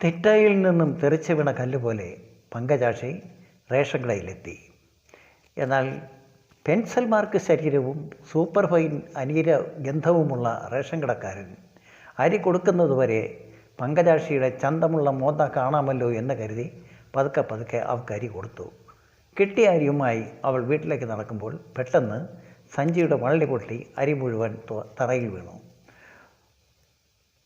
തെറ്റായിൽ നിന്നും തെറിച്ചു വീണ കല്ലുപോലെ പങ്കജാക്ഷി റേഷൻ കടയിലെത്തി. എന്നാൽ പെൻസിൽ മാർക്ക് ശരീരവും സൂപ്പർ ഫൈൻ അനീര ഗന്ധവുമുള്ള റേഷൻ കടക്കാരൻ അരി കൊടുക്കുന്നതുവരെ പങ്കജാക്ഷിയുടെ ചന്തമുള്ള മോന്ത കാണാമല്ലോ എന്ന് കരുതി പതുക്കെ പതുക്കെ അവൾക്ക് അരി കൊടുത്തു. കിട്ടിയ അരിയുമായി അവൾ വീട്ടിലേക്ക് നടക്കുമ്പോൾ പെട്ടെന്ന് സഞ്ചിയുടെ വള്ളി പൊട്ടി അരി മുഴുവൻ തറയിൽ വീണു.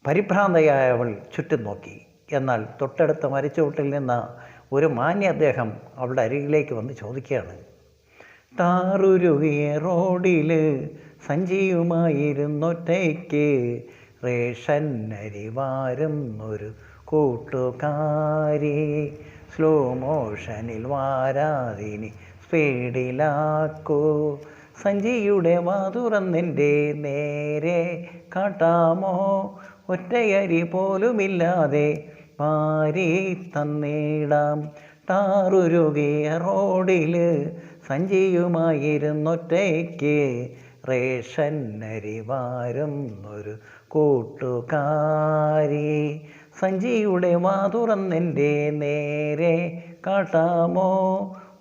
പരിഭ്രാന്തയായ അവൾ ചുറ്റും നോക്കി. എന്നാൽ തൊട്ടടുത്ത മരിച്ചുവീട്ടിൽ നിന്ന് ഒരു മാന്യ അദ്ദേഹം അവളുടെ അരികിലേക്ക് വന്ന് ചോദിക്കുകയാണ്, താറുരുകിയ റോഡിൽ സഞ്ചിയുമായിരുന്നൊറ്റയ്ക്ക് റേഷൻ അരി വാരുന്നൊരു കൂട്ടുകാരി, സ്ലോ മോഷനിൽ വാരാതിനി സ്പീഡിലാക്കൂ, സഞ്ചിയുടെ വാതുറന്നെൻ്റെ നേരെ കാട്ടാമോ, ഒറ്റയരി പോലുമില്ലാതെ വാരി തന്നിടാം, ടാറുരുകിയ റോഡിൽ സഞ്ചിയുമായിരുന്നൊറ്റയ്ക്ക് റേഷൻ അരി വാരുന്നൊരു കൂട്ടുകാരി, സഞ്ചിയുടെ വാതുറന്നെൻ്റെ നേരെ കാട്ടാമോ,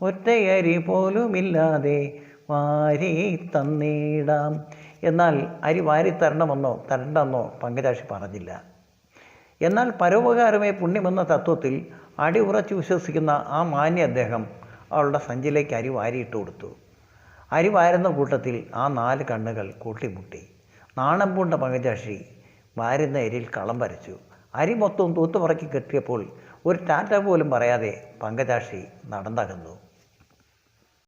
ഒറ്റയരി പോലുമില്ലാതെ വാരി തന്നിടാം. എന്നാൽ അരി വാരിത്തരണമെന്നോ തരണ്ടെന്നോ പങ്കജാക്ഷി പറഞ്ഞില്ല. എന്നാൽ പരോപകാരമേ പുണ്യമെന്ന തത്വത്തിൽ അടിയുറച്ച് വിശ്വസിക്കുന്ന ആ മാന്യ അദ്ദേഹം അവളുടെ സഞ്ചിയിലേക്ക് അരി വാരിയിട്ട് കൊടുത്തു. അരി വാരുന്ന കൂട്ടത്തിൽ ആ 4 കണ്ണുകൾ കൂട്ടിമുട്ടി. നാണം പൂണ്ട പങ്കജാക്ഷി വാരുന്ന അരിയിൽ കളം വരച്ചു. അരി മൊത്തവും തൂത്തുപറക്കി കെട്ടിയപ്പോൾ ഒരു ടാറ്റ പോലും പറയാതെ പങ്കജാക്ഷി നടന്നകന്നു.